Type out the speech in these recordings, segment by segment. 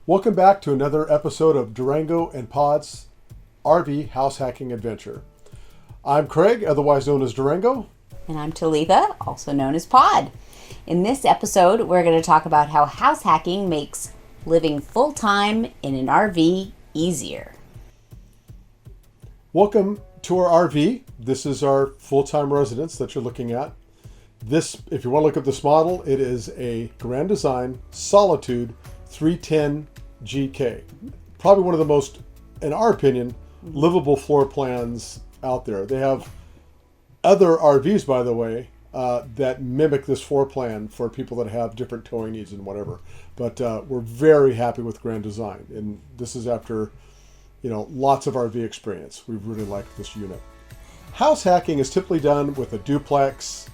Welcome back to another episode of Durango and Pod's RV house hacking adventure. I'm Craig, otherwise known as Durango. And I'm Talitha, also known as Pod. In this episode, we're going to talk about how house hacking makes living full-time in an RV easier. Welcome to our RV. This is our full-time residence that you're looking at. This, if you want to look at this model, it is a Grand Design Solitude 310 GK. Probably one of the most, in our opinion, livable floor plans out there. They have other RVs, by the way, that mimic this floor plan for people that have different towing needs and whatever. But we're very happy with Grand Design, and this is after, lots of RV experience. We really like this unit. House hacking is typically done with a duplex,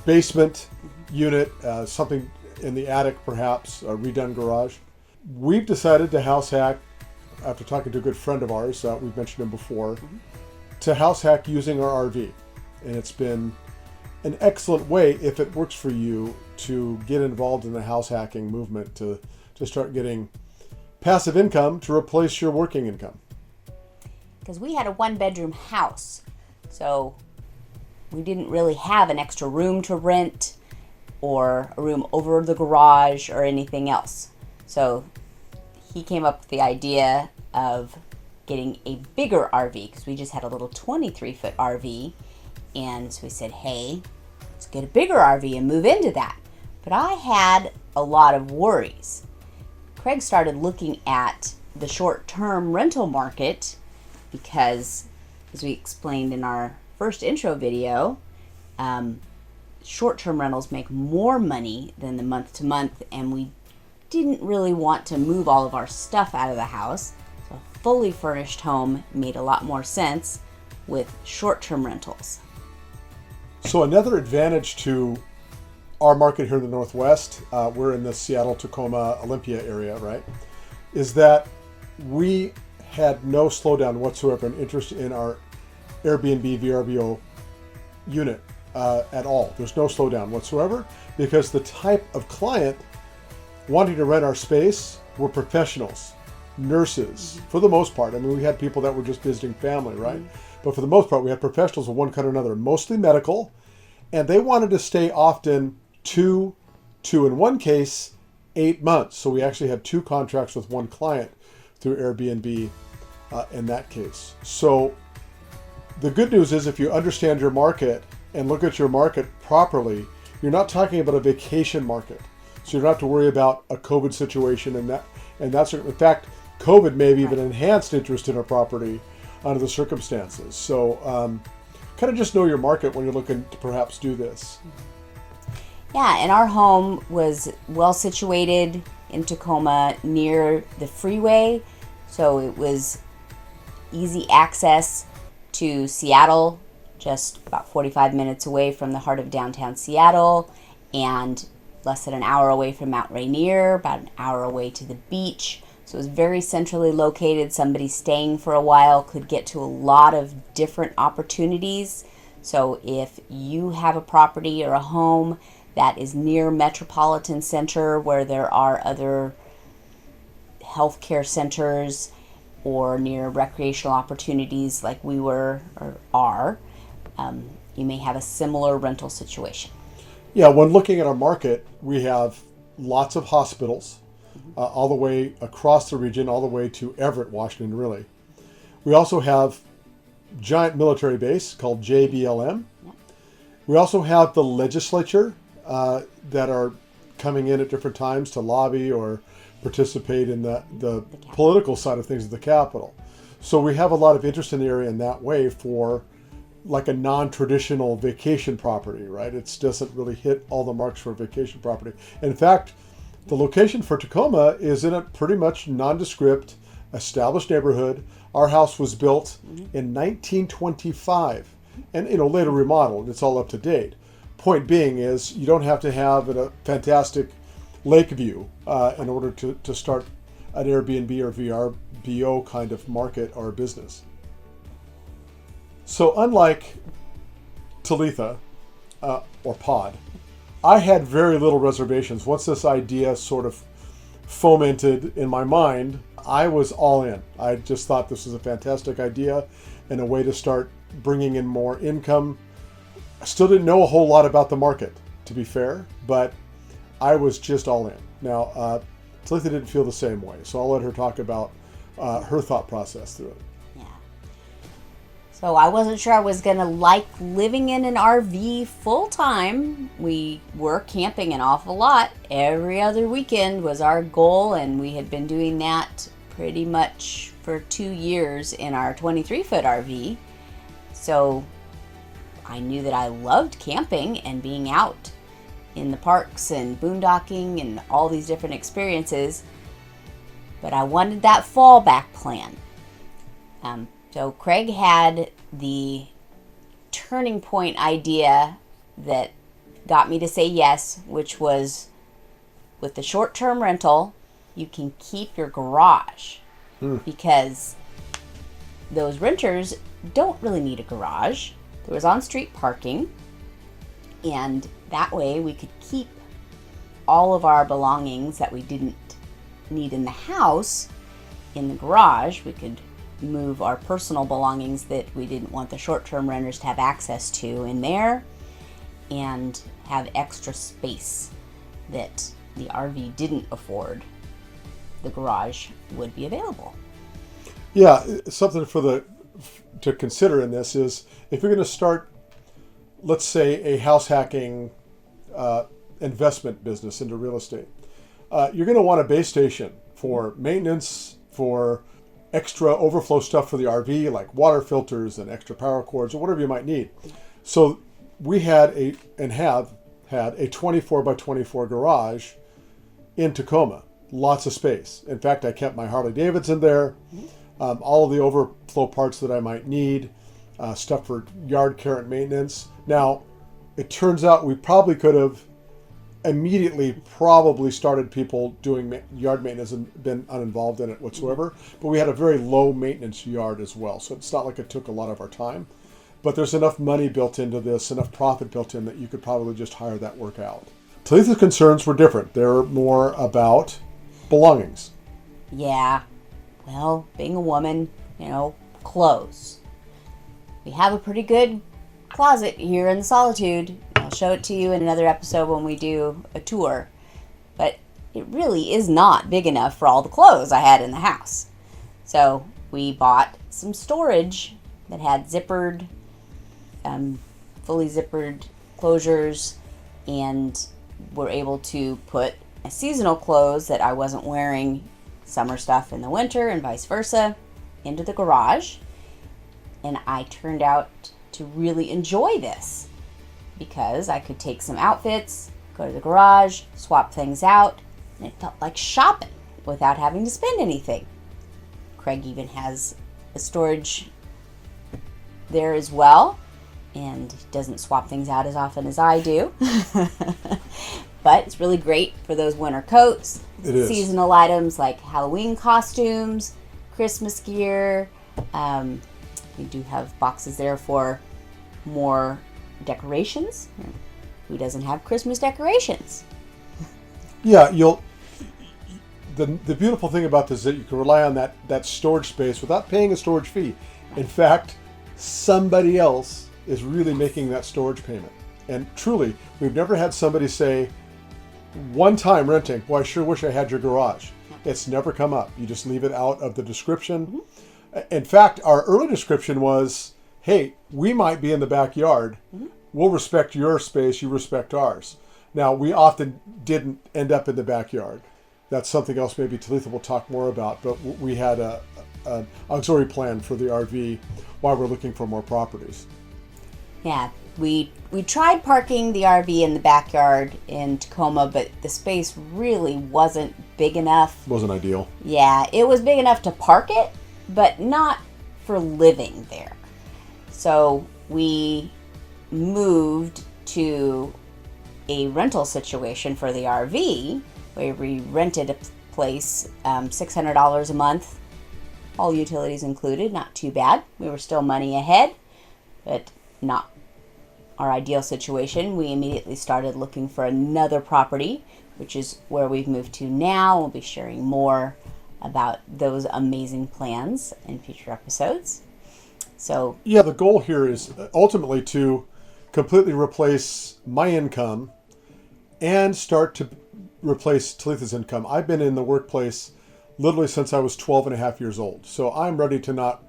basement unit, something in the attic, perhaps a redone garage. We've decided to house hack, after talking to a good friend of ours, we've mentioned him before, to house hack using our RV. And it's been an excellent way, if it works for you, to get involved in the house hacking movement, to start getting passive income to replace your working income. Because we had a one-bedroom house, so we didn't really have an extra room to rent or a room over the garage or anything else. So he came up with the idea of getting a bigger RV because we just had a little 23-foot RV. And so we said, hey, let's get a bigger RV and move into that. But I had a lot of worries. Craig started looking at the short-term rental market because, as we explained in our first intro video, short-term rentals make more money than the month-to-month, and we didn't really want to move all of our stuff out of the house. So a fully furnished home made a lot more sense with short-term rentals. So another advantage to our market here in the Northwest, we're in the Seattle, Tacoma, Olympia area, right, is that we had no slowdown whatsoever in interest in our Air B&B VRBO unit at all. There's no slowdown whatsoever because the type of client wanting to rent our space were professionals, nurses, for the most part. I mean, we had people that were just visiting family, right? But for the most part, we had professionals of one kind or another, mostly medical, and they wanted to stay often two, in one case, 8 months. So we actually had 2 contracts with one client through Airbnb in that case. So the good news is if you understand your market and look at your market properly, you're not talking about a vacation market. So you don't have to worry about a COVID situation and that sort of, in fact, COVID may have even enhanced interest in a property under the circumstances. So kind of just know your market when you're looking to perhaps do this. Yeah, and our home was well situated in Tacoma near the freeway, so it was easy access to Seattle, just about 45 minutes away from the heart of downtown Seattle, and less than an hour away from Mount Rainier, about an hour away to the beach. So it was very centrally located. Somebody staying for a while could get to a lot of different opportunities. So if you have a property or a home that is near metropolitan center where there are other healthcare centers or near recreational opportunities like we were or are, you may have a similar rental situation. Yeah, when looking at our market, we have lots of hospitals all the way across the region, all the way to Everett, Washington, really. We also have giant military base called JBLM. We also have the legislature that are coming in at different times to lobby or participate in the political side of things at the Capitol. So we have a lot of interest in the area in that way for like a non-traditional vacation property, right? It doesn't really hit all the marks for a vacation property. In fact, the location for Tacoma is in a pretty much nondescript, established neighborhood. Our house was built in 1925 and later remodeled. It's all up to date. Point being is you don't have to have a fantastic lake view in order to start an Airbnb or VRBO kind of market or business. So unlike Talitha or Pod, I had very little reservations once this idea sort of fomented in my mind, I was all in. I just thought this was a fantastic idea and a way to start bringing in more income. I still didn't know a whole lot about the market, to be fair, but I was just all in. Now, Talitha didn't feel the same way, so I'll let her talk about her thought process through it. Yeah. So I wasn't sure I was going to like living in an RV full time. We were camping an awful lot. Every other weekend was our goal, and we had been doing that pretty much for 2 years in our 23-foot RV. So I knew that I loved camping and being out in the parks and boondocking and all these different experiences, but I wanted that fallback plan. So Craig had the turning point idea that got me to say yes, which was with the short-term rental, you can keep your garage because those renters don't really need a garage. There was on-street parking, and that way we could keep all of our belongings that we didn't need in the house in the garage. We could move our personal belongings that we didn't want the short-term renters to have access to in there and have extra space that the RV didn't afford. The garage would be available. Yeah, something to consider in this is if you're going to start, let's say, a house hacking investment business into real estate, you're going to want a base station for maintenance, for extra overflow stuff for the RV, like water filters and extra power cords or whatever you might need. So we had have had a 24 by 24 garage in Tacoma. Lots of space. In fact, I kept my Harley Davidson there, all of the overflow parts that I might need, stuff for yard care and maintenance. Now, it turns out we probably could have immediately started people doing yard maintenance and been uninvolved in it whatsoever, but we had a very low maintenance yard as well. So it's not like it took a lot of our time, but there's enough money built into this, enough profit built in that you could probably just hire that work out. Talitha's concerns were different. They're more about belongings. Yeah. Well, being a woman, clothes. We have a pretty good closet here in the Solitude. I'll show it to you in another episode when we do a tour. But it really is not big enough for all the clothes I had in the house. So we bought some storage that had zippered, fully zippered closures, and were able to put my seasonal clothes that I wasn't wearing, summer stuff in the winter and vice versa, into the garage. And I turned out to really enjoy this because I could take some outfits, go to the garage, swap things out, and it felt like shopping without having to spend anything. Craig even has a storage there as well, and doesn't swap things out as often as I do. But it's really great for those winter coats, seasonal items like Halloween costumes, Christmas gear. We do have boxes there for more decorations. Who doesn't have Christmas decorations? Yeah, the beautiful thing about this is that you can rely on that storage space without paying a storage fee. In fact, somebody else is really making that storage payment. And truly, we've never had somebody say, one time renting, well, I sure wish I had your garage. It's never come up. You just leave it out of the description. In fact, our early description was, hey, we might be in the backyard. We'll respect your space, you respect ours. Now, we often didn't end up in the backyard. That's something else maybe Talitha will talk more about, but we had an auxiliary plan for the RV while we're looking for more properties. Yeah, we tried parking the RV in the backyard in Tacoma, but the space really wasn't big enough. Wasn't ideal. Yeah, it was big enough to park it, but not for living there. So we moved to a rental situation for the RV where we rented a place, $600 a month, all utilities included, not too bad. We were still money ahead, but not our ideal situation, we immediately started looking for another property, which is where we've moved to now. We'll be sharing more about those amazing plans in future episodes. So yeah, the goal here is ultimately to completely replace my income and start to replace Talitha's income. I've been in the workplace literally since I was 12 and a half years old. So I'm ready to not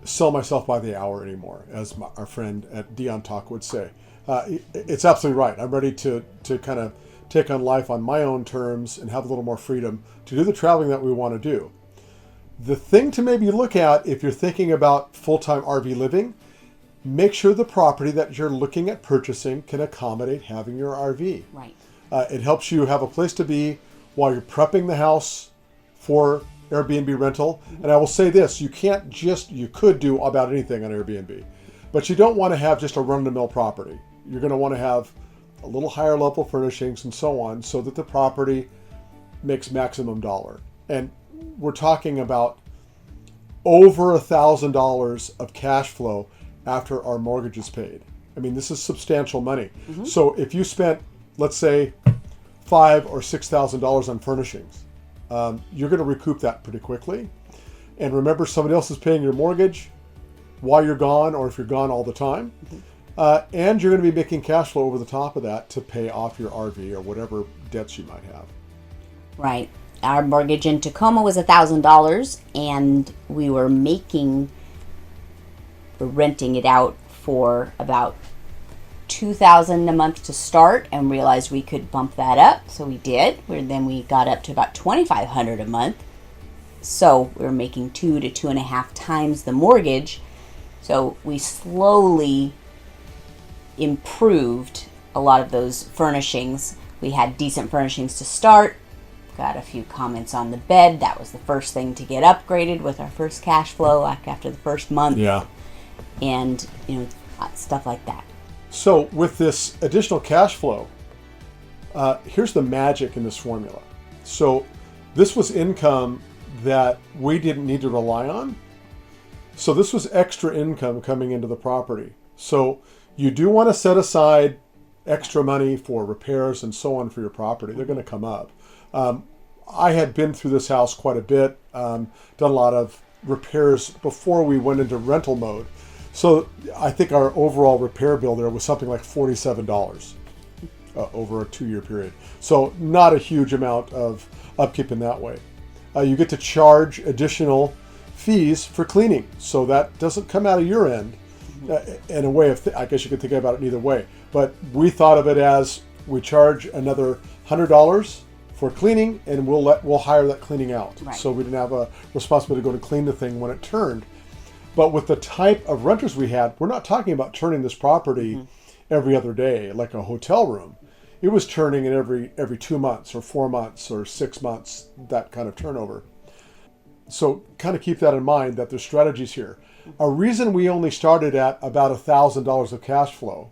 sell myself by the hour anymore, as our friend at Dion Talk would say. It's absolutely right. I'm ready to kind of take on life on my own terms and have a little more freedom to do the traveling that we want to do. The thing to maybe look at if you're thinking about full-time RV living, make sure the property that you're looking at purchasing can accommodate having your RV. right. It helps you have a place to be while you're prepping the house for Airbnb rental. And I will say this, you could do about anything on Airbnb, but you don't want to have just a run-of-the-mill property. You're going to want to have a little higher level furnishings and so on so that the property makes maximum dollar. And we're talking about over $1,000 of cash flow after our mortgage is paid. I mean, this is substantial money. Mm-hmm. So if you spent, let's say, $5,000 or $6,000 on furnishings, you're going to recoup that pretty quickly. And remember, somebody else is paying your mortgage while you're gone, or if you're gone all the time. Mm-hmm. And you're going to be making cash flow over the top of that to pay off your RV or whatever debts you might have. Right. Our mortgage in Tacoma was $1,000, and we were renting it out for about $2,000 a month to start, and realized we could bump that up, so we did. Then we got up to about $2,500 a month, so we were making 2 to 2.5 times the mortgage. So we slowly improved a lot of those furnishings. We had decent furnishings to start. Got a few comments on the bed. That was the first thing to get upgraded with our first cash flow after the first month. Yeah. And stuff like that. So with this additional cash flow, here's the magic in this formula. So this was income that we didn't need to rely on. So this was extra income coming into the property. So you do want to set aside extra money for repairs and so on for your property. They're going to come up. I had been through this house quite a bit, done a lot of repairs before we went into rental mode. So I think our overall repair bill there was something like $47 over a 2-year period. So not a huge amount of upkeep in that way. You get to charge additional fees for cleaning. So that doesn't come out of your end in a way of, I guess you could think about it either way. But we thought of it as we charge another $100 for cleaning, and we'll hire that cleaning out. Right. So we didn't have a responsibility to go and clean the thing when it turned. But with the type of renters we had, we're not talking about turning this property every other day like a hotel room. It was turning in every 2 months or 4 months or 6 months, that kind of turnover. So kind of keep that in mind, that there's strategies here. A reason we only started at about $1,000 of cash flow,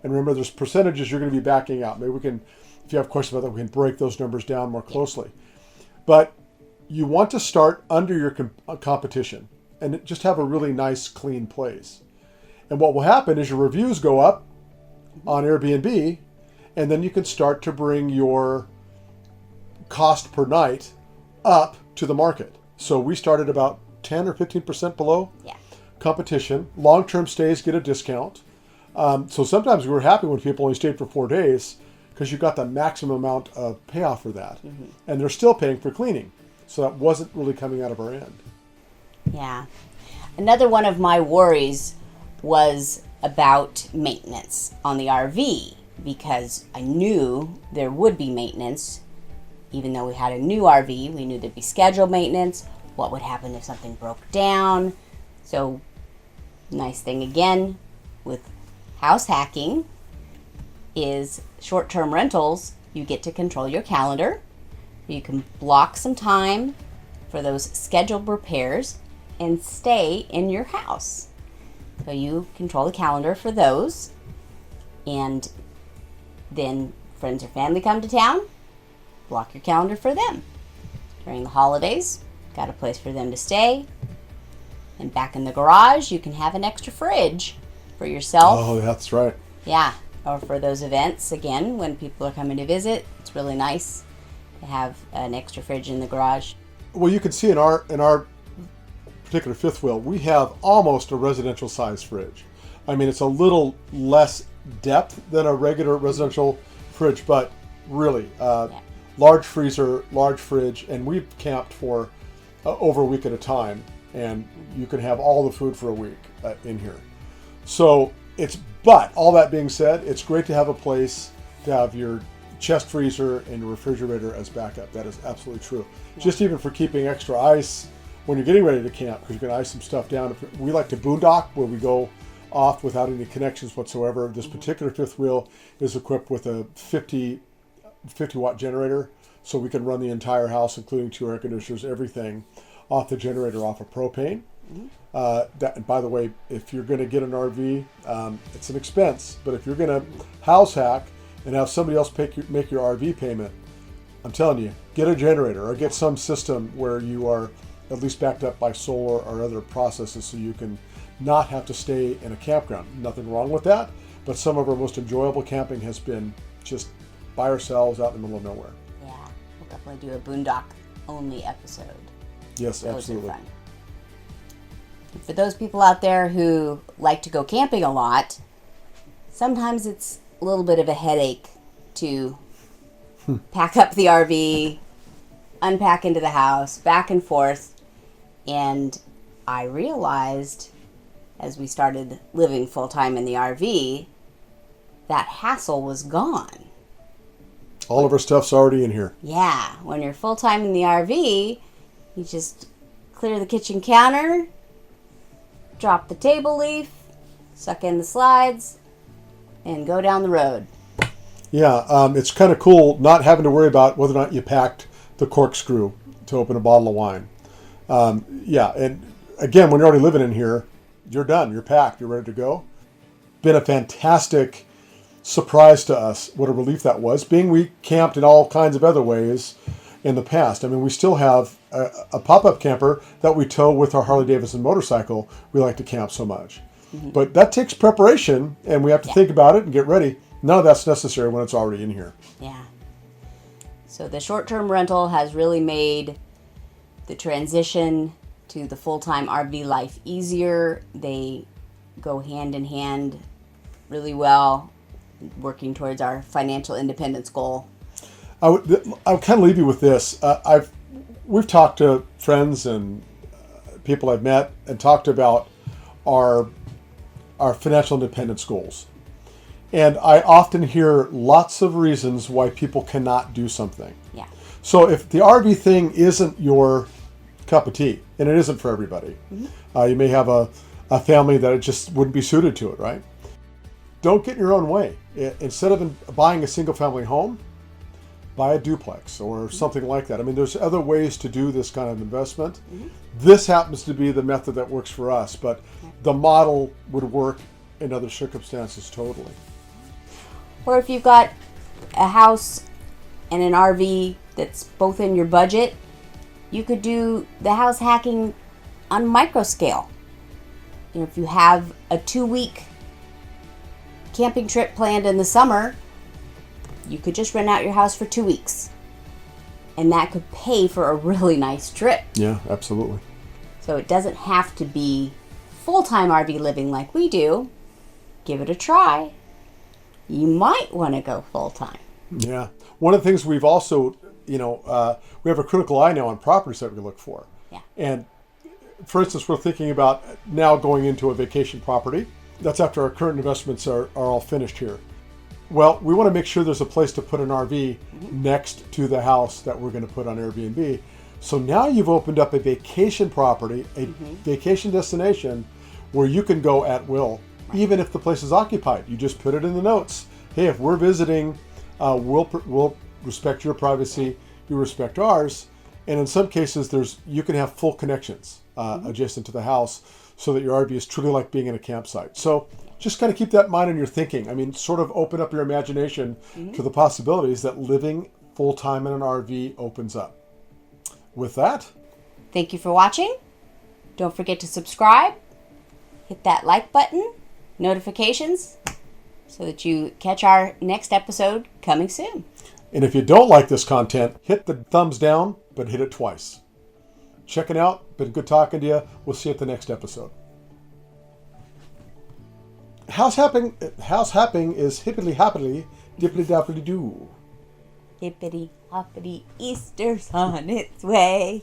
and remember there's percentages you're going to be backing out. Maybe we can, if you have questions about that, we can break those numbers down more closely. But you want to start under your competition and just have a really nice, clean place. And what will happen is your reviews go up on Airbnb, and then you can start to bring your cost per night up to the market. So we started about 10 or 15% below competition. Long-term stays get a discount. So sometimes we were happy when people only stayed for 4 days because you got the maximum amount of payoff for that. Mm-hmm. And they're still paying for cleaning. So that wasn't really coming out of our end. Yeah. Another one of my worries was about maintenance on the RV, because I knew there would be maintenance. Even though we had a new RV, we knew there'd be scheduled maintenance. What would happen if something broke down? So, nice thing again with house hacking is short-term rentals. You get to control your calendar. You can block some time for those scheduled repairs and stay in your house. So you control the calendar for those, and then friends or family come to town, block your calendar for them. During the holidays, got a place for them to stay. And back in the garage, you can have an extra fridge for yourself. Oh, that's right. Yeah, or for those events, again, when people are coming to visit, it's really nice to have an extra fridge in the garage. Well, you can see in our particular fifth wheel, we have almost a residential size fridge. I mean, it's a little less depth than a regular residential fridge, but really large freezer, large fridge, and we've camped for over a week at a time, and you can have all the food for a week in here. So but all that being said, it's great to have a place to have your chest freezer and your refrigerator as backup. That is absolutely true. Yeah. Just even for keeping extra ice when you're getting ready to camp, because you can ice some stuff down. We like to boondock, where we go off without any connections whatsoever. This particular fifth wheel is equipped with a 50 watt generator, so we can run the entire house, including 2 air conditioners, everything off the generator, off of propane. And by the way, if you're going to get an RV, it's an expense, but if you're going to house hack and have somebody else make your RV payment, I'm telling you, get a generator or get some system where you are at least backed up by solar or other processes, so you can not have to stay in a campground. Nothing wrong with that, but some of our most enjoyable camping has been just by ourselves out in the middle of nowhere. Yeah, we'll definitely do a boondock only episode. Yes, Those absolutely. are fun. For those people out there who like to go camping a lot, sometimes it's a little bit of a headache to pack up the RV, unpack into the house, back and forth. And I realized as we started living full-time in the RV, that hassle was gone. All of our stuff's already in here. Yeah, when you're full-time in the RV, you just clear the kitchen counter, drop the table leaf, suck in the slides, and go down the road. Yeah, it's kind of cool not having to worry about whether or not you packed the corkscrew to open a bottle of wine. Yeah, and again, when you're already living in here, you're done, you're packed, you're ready to go. Been a fantastic surprise to us, what a relief that was, being we camped in all kinds of other ways in the past. I mean, we still have a pop-up camper that we tow with our Harley-Davidson motorcycle. We like to camp so much. Mm-hmm. But that takes preparation, and we have to think about it and get ready. None of that's necessary when it's already in here. Yeah. So the short-term rental has really made the transition to the full-time RV life easier. They go hand in hand really well, working towards our financial independence goal. I'll kind of leave you with this. We've talked to friends and people I've met and talked about our financial independence goals. And I often hear lots of reasons why people cannot do something. Yeah. So if the RV thing isn't your cup of tea, and it isn't for everybody, you may have a family that it just wouldn't be suited to it, right? Don't get in your own way. Instead of buying a single family home, buy a duplex or something like that. I mean, there's other ways to do this kind of investment. This happens to be the method that works for us, but the model would work in other circumstances totally. Or if you've got a house and an RV that's both in your budget, you could do the house hacking on micro scale. You know, if you have a 2-week camping trip planned in the summer, you could just rent out your house for 2 weeks. And that could pay for a really nice trip. Yeah, absolutely. So it doesn't have to be full-time RV living like we do. Give it a try. You might want to go full-time. Yeah. One of the things we've also, we have a critical eye now on properties that we look for. Yeah. And for instance, we're thinking about now going into a vacation property. That's after our current investments are all finished here. Well, we want to make sure there's a place to put an RV next to the house that we're going to put on Air B&B. So now you've opened up a vacation property, a vacation destination where you can go at will, even if the place is occupied. You just put it in the notes. Hey, if we're visiting, we'll respect your privacy, you respect ours. And in some cases, you can have full connections adjacent to the house so that your RV is truly like being in a campsite. So just kind of keep that in mind in your thinking. I mean, sort of open up your imagination to the possibilities that living full-time in an RV opens up. With that, thank you for watching. Don't forget to subscribe, hit that like button, notifications, so that you catch our next episode coming soon. And if you don't like this content, hit the thumbs down, but hit it twice. Check it out. Been good talking to you. We'll see you at the next episode. House hopping is hippity hoppity, dippity dappity doo. Hippity hoppity, Easter's on its way.